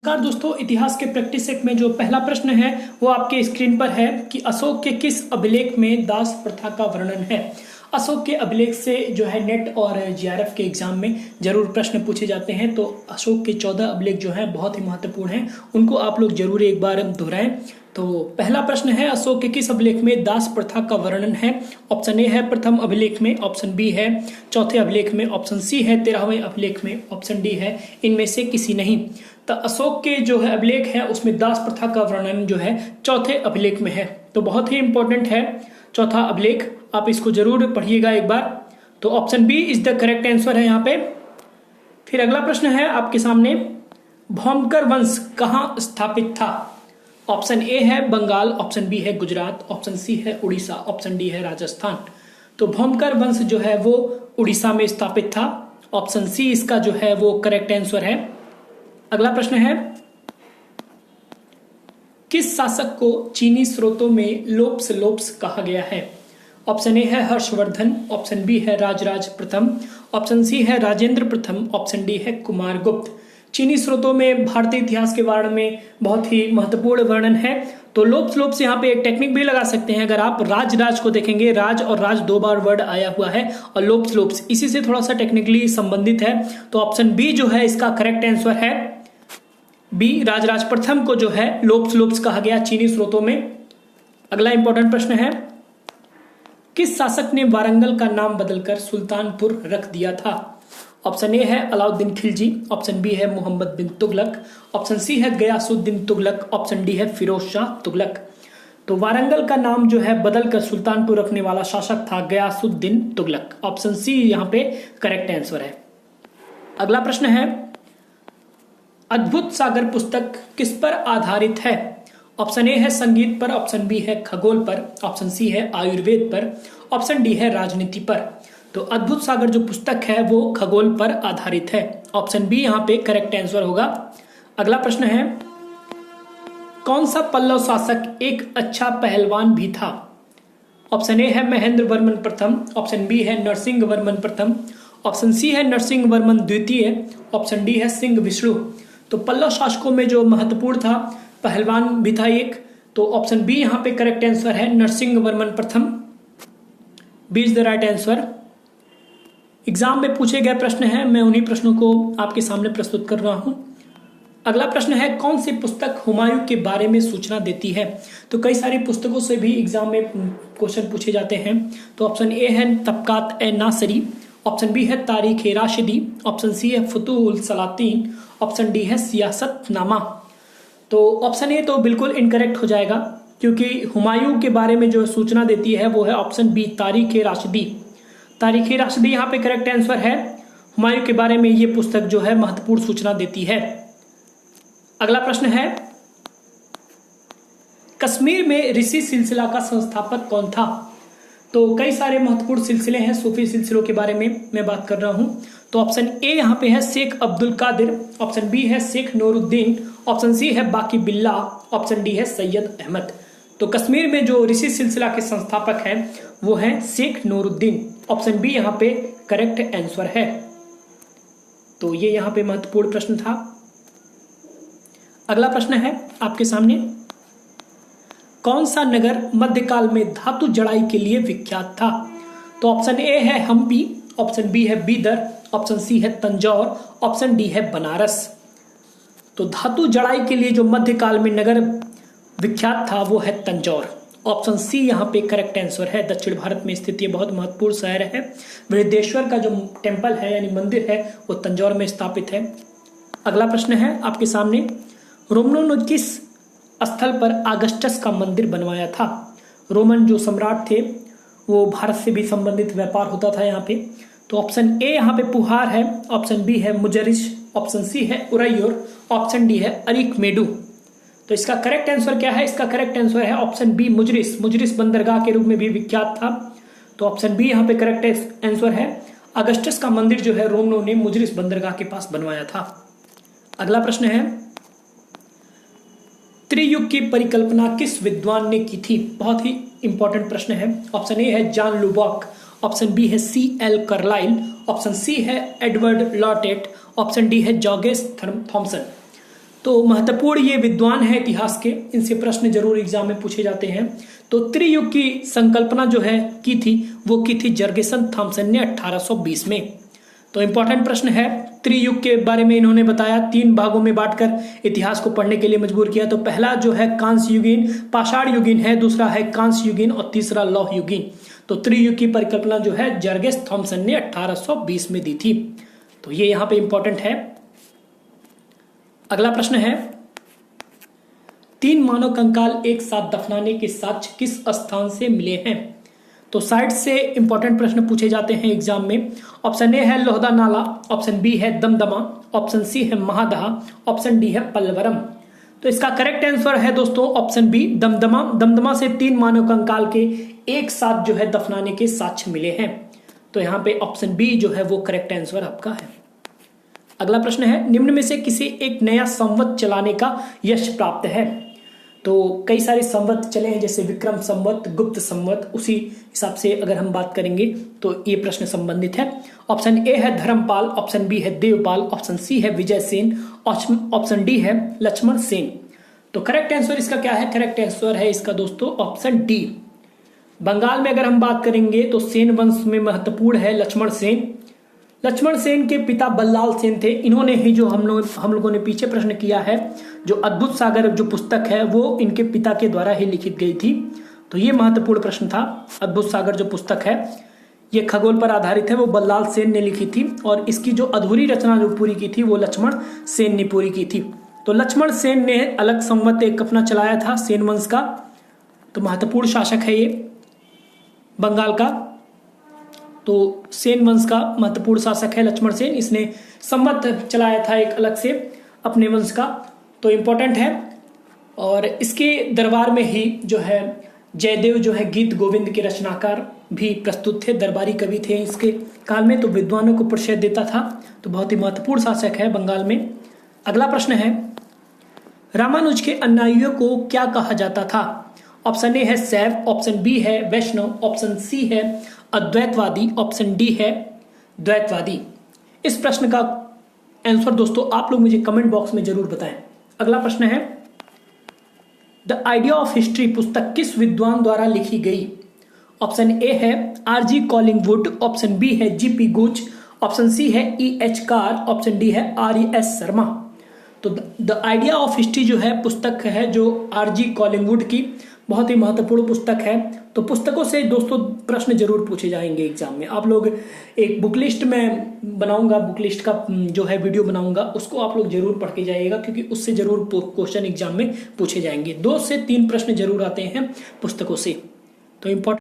नमस्कार दोस्तों, इतिहास के प्रैक्टिस सेट में जो पहला प्रश्न है वो आपके स्क्रीन पर है कि अशोक के किस अभिलेख में दास प्रथा का वर्णन है। अशोक के अभिलेख से जो है नेट और जीआरएफ के एग्जाम में जरूर प्रश्न पूछे जाते हैं। तो अशोक के 14 अभिलेख जो है बहुत ही महत्वपूर्ण हैं, उनको आप लोग जरूर एक बार दोहराएं। तो पहला प्रश्न है, अशोक के किस अभिलेख में दास प्रथा का वर्णन है। ऑप्शन ए है प्रथम अभिलेख में, ऑप्शन बी है चौथे अभिलेख में, ऑप्शन सी है 13वें अभिलेख में, ऑप्शन डी है इनमें से किसी नहीं। तो अशोक के जो है अभिलेख है उसमें दास प्रथा का वर्णन जो है चौथे अभिलेख में है। तो बहुत ही इंपॉर्टेंट है चौथा अभिलेख, आप इसको जरूर पढ़िएगा एक बार। तो option B is the correct answer है यहाँ पे। फिर अगला प्रश्न है आपके सामने, भौमकर वंश कहाँ स्थापित था। ऑप्शन ए है बंगाल, ऑप्शन बी है गुजरात, ऑप्शन सी है उड़ीसा, ऑप्शन डी है राजस्थान। तो भौमकर वंश जो है वो उड़ीसा में स्थापित था। ऑप्शन सी इसका जो है वो करेक्ट आंसर है। अगला प्रश्न है, किस शासक को चीनी स्रोतों में लोप्स कहा गया है। ऑप्शन ए है हर्षवर्धन, ऑप्शन बी है राजराज प्रथम, ऑप्शन सी है राजेंद्र प्रथम, ऑप्शन डी है कुमारगुप्त। चीनी स्रोतों में भारतीय इतिहास के बारे में बहुत ही महत्वपूर्ण वर्णन है। तो लोप्स यहाँ पे एक टेक्निक भी लगा सकते हैं। अगर आप राज को देखेंगे, राज और राज 2 बार वर्ड आया हुआ है और लोप्स इसी से थोड़ा सा टेक्निकली संबंधित है। तो ऑप्शन बी जो है इसका करेक्ट आंसर है। बी राजराज प्रथम को जो है लोप्स कहा गया चीनी स्रोतों में। अगला इंपॉर्टेंट प्रश्न है, किस शासक ने वारंगल का नाम बदलकर सुल्तानपुर रख दिया था। ऑप्शन ए है अलाउद्दीन खिलजी, ऑप्शन बी है मोहम्मद बिन तुगलक, ऑप्शन सी है गयासुद्दीन तुगलक, ऑप्शन डी है फिरोज शाह तुगलक। तो वारंगल का नाम जो है बदलकर सुल्तानपुर रखने वाला शासक था गयासुद्दीन तुगलक। ऑप्शन सी यहाँ पे करेक्ट आंसर है। अगला प्रश्न है, अद्भुत सागर पुस्तक किस पर आधारित है। ऑप्शन ए है संगीत पर, ऑप्शन बी है खगोल पर, ऑप्शन सी है आयुर्वेद पर, ऑप्शन डी है राजनीति पर। तो अद्भुत सागर जो पुस्तक है वो खगोल पर आधारित है। ऑप्शन बी यहाँ पे करेक्ट आंसर होगा। अगला प्रश्न है, कौन सा पल्लव शासक एक अच्छा पहलवान भी था। ऑप्शन ए है महेंद्र वर्मन प्रथम, ऑप्शन बी है नरसिंह वर्मन प्रथम, ऑप्शन सी है नरसिंह वर्मन द्वितीय, ऑप्शन डी है सिंह विष्णु। तो पल्लव शासकों में जो महत्वपूर्ण था पहलवान भी था एक। तो ऑप्शन बी यहाँ पे करेक्ट आंसर है, नरसिंह वर्मन प्रथम। B is the right answer. Exam में पूछे गए प्रश्न हैं, मैं उन्हीं प्रश्नों को आपके सामने प्रस्तुत कर रहा हूं। अगला प्रश्न है, कौन सी पुस्तक हुमायूं के बारे में सूचना देती है। तो कई सारी पुस्तकों से भी एग्जाम में क्वेश्चन पूछे जाते हैं। तो ऑप्शन ए है तबकात ए नासरी, ऑप्शन बी है तारीख ए राशिदी, ऑप्शन सी है फुतूहुल सलातीन, ऑप्शन डी है सियासतनामा। तो ऑप्शन ए तो बिल्कुल इनकरेक्ट हो जाएगा, क्योंकि हुमायूं के बारे में जो सूचना देती है वो है ऑप्शन बी तारीख ए राशिदी। तारीख ए राशिदी यहाँ पे करेक्ट आंसर है। हुमायूं के बारे में ये पुस्तक जो है महत्वपूर्ण सूचना देती है। अगला प्रश्न है, कश्मीर में ऋषि सिलसिला का संस्थापक कौन था। तो कई सारे महत्वपूर्ण सिलसिले हैं, सूफी सिलसिलों के बारे में मैं बात कर रहा हूं। तो ऑप्शन ए यहाँ पे है शेख अब्दुल कादिर, ऑप्शन बी है शेख नूरुद्दीन, ऑप्शन सी है बाकी बिल्ला, ऑप्शन डी है सैयद अहमद। तो कश्मीर में जो ऋषि सिलसिला के संस्थापक हैं वो हैं शेख नूरुद्दीन। ऑप्शन बी यहाँ पे करेक्ट आंसर है। तो ये यहाँ पे महत्वपूर्ण प्रश्न था। अगला प्रश्न है आपके सामने, कौन सा नगर मध्यकाल में धातु जड़ाई के लिए विख्यात था। तो ऑप्शन ए है हम्पी, ऑप्शन बी है बीदर, ऑप्शन सी है तंजौर, ऑप्शन डी है बनारस। तो धातु जड़ाई के लिए जो मध्यकाल में नगर विख्यात था वो है तंजौर। ऑप्शन सी यहाँ पे करेक्ट आंसर है। दक्षिण भारत में स्थित ये बहुत महत्वपूर्ण शहर है। बृहदेश्वर का जो टेम्पल है यानी मंदिर है वो तंजौर में स्थापित है। अगला प्रश्न है आपके सामने, रोमनों ने किस स्थल पर आगस्टस का मंदिर बनवाया था। रोमन जो सम्राट थे वो भारत से भी संबंधित व्यापार होता था यहाँ पे। तो ऑप्शन ए यहाँ पे पुहार है, ऑप्शन बी है मुजरिश, ऑप्शन सी है उरैयूर, ऑप्शन डी है अरिकमेडू। तो इसका करेक्ट आंसर क्या है। इसका करेक्ट आंसर है ऑप्शन बी मुजरिस बंदरगाह के रूप में भी विख्यात था। तो ऑप्शन बी यहाँ पे करेक्ट आंसर है। अगस्टस का मंदिर जो है रोमनों ने मुजरिस बंदरगाह के पास बनवाया था। अगला प्रश्न है, त्रियुग की परिकल्पना किस विद्वान ने की थी। बहुत ही इंपॉर्टेंट प्रश्न है। ऑप्शन ए है जॉन लुबॉक, ऑप्शन बी है C.L. कार्लाइल, ऑप्शन सी है एडवर्ड लॉटेट, ऑप्शन डी है जॉर्गेस थॉमसन। तो महत्वपूर्ण ये विद्वान है इतिहास के, इनसे प्रश्न जरूर एग्जाम में पूछे जाते हैं। तो त्रियुग की संकल्पना जो है की थी, वो की थी जर्गेसन थॉमसन ने 1820 में। तो इंपॉर्टेंट प्रश्न है, त्रियुग के बारे में इन्होंने बताया, 3 भागों में बांटकर इतिहास को पढ़ने के लिए मजबूर किया। तो पहला जो है कांस्य युगीन पाषाण युगीन है, दूसरा है कांस्य युगीन और तीसरा लौह युगीन। तो त्रियुग की परिकल्पना जो है जर्गेस थॉमसन ने 1820 में दी थी। तो ये यहां पे इंपॉर्टेंट है। अगला प्रश्न है, 3 मानव कंकाल एक साथ दफनाने के साक्ष्य किस स्थान से मिले हैं? तो साइट से इंपॉर्टेंट प्रश्न पूछे जाते हैं एग्जाम में। ऑप्शन ए है लोहदा नाला, ऑप्शन बी है दमदमा, ऑप्शन सी है महादहा, ऑप्शन डी है पल्लवरम। तो इसका करेक्ट आंसर है दोस्तों ऑप्शन बी दमदमा। दमदमा से 3 मानव कंकाल के एक साथ जो है दफनाने के साक्ष्य मिले हैं। तो यहां पे ऑप्शन बी जो है वो करेक्ट आंसर आपका है। अगला प्रश्न है, निम्न में से किसी एक नया संवत चलाने का यश प्राप्त है? तो कई सारे संवत चले हैं, जैसे विक्रम संवत, गुप्त संवत, उसी हिसाब से अगर हम बात करेंगे तो ये प्रश्न संबंधित है। ऑप्शन ए है धर्मपाल, ऑप्शन बी है देवपाल, ऑप्शन सी है विजय सेन, ऑप्शन डी है लक्ष्मण सेन। तो करेक्ट आंसर इसका क्या है? करेक्ट आंसर है इसका दोस्तों ऑप्शन डी। बंगाल में अगर हम बात करेंगे तो सेन वंश में महत्वपूर्ण है लक्ष्मण सेन। लक्ष्मण सेन के पिता बल्लाल सेन थे। इन्होंने ही जो हम लोगों ने पीछे प्रश्न किया है, जो अद्भुत सागर जो पुस्तक है वो इनके पिता के द्वारा ही लिखित गई थी। तो ये महत्वपूर्ण प्रश्न था। अद्भुत सागर जो पुस्तक है ये खगोल पर आधारित है, वो बल्लाल सेन ने लिखी थी और इसकी जो अधूरी रचना जो पूरी की थी वो लक्ष्मण सेन ने पूरी की थी। तो लक्ष्मण सेन ने अलग संवत एक अपना चलाया था सेन वंश का। तो महत्वपूर्ण शासक है ये बंगाल का। तो सेन वंश का महत्वपूर्ण शासक है लक्ष्मण सेन। इसने संवत चलाया था एक अलग से अपने वंश का। तो इंपॉर्टेंट है। और इसके दरबार में ही जो है जयदेव जो है गीत गोविंद के रचनाकार भी प्रस्तुत थे, दरबारी कवि थे इसके काल में। तो विद्वानों को परिचय देता था। तो बहुत ही महत्वपूर्ण शासक है बंगाल में। अगला प्रश्न है, रामानुज के अनुयायियों को क्या कहा जाता था? ऑप्शन ए है शैव, ऑप्शन बी है वैष्णव, ऑप्शन सी है अद्वैतवादी, ऑप्शन डी है द्वैतवादी। इस प्रश्न का आंसर दोस्तों आप लोग मुझे कमेंट बॉक्स में जरूर बताएं। अगला प्रश्न है, द आइडिया ऑफ हिस्ट्री पुस्तक किस विद्वान द्वारा लिखी गई? ऑप्शन ए है आरजी कॉलिंगवुड, ऑप्शन बी है जीपी गुच, ऑप्शन सी है EH कार, ऑप्शन डी है RES शर्मा। तो द आइडिया ऑफ हिस्ट्री जो है पुस्तक है जो आरजी कॉलिंगवुड की, बहुत ही महत्वपूर्ण पुस्तक है। तो पुस्तकों से दोस्तों प्रश्न जरूर पूछे जाएंगे एग्जाम में। आप लोग एक बुक लिस्ट में बनाऊंगा, बुक लिस्ट का जो है वीडियो बनाऊंगा, उसको आप लोग जरूर पढ़ के जाइएगा, क्योंकि उससे जरूर क्वेश्चन एग्जाम में पूछे जाएंगे। 2 से 3 प्रश्न जरूर आते हैं पुस्तकों से। तो इम्पोर्टेंट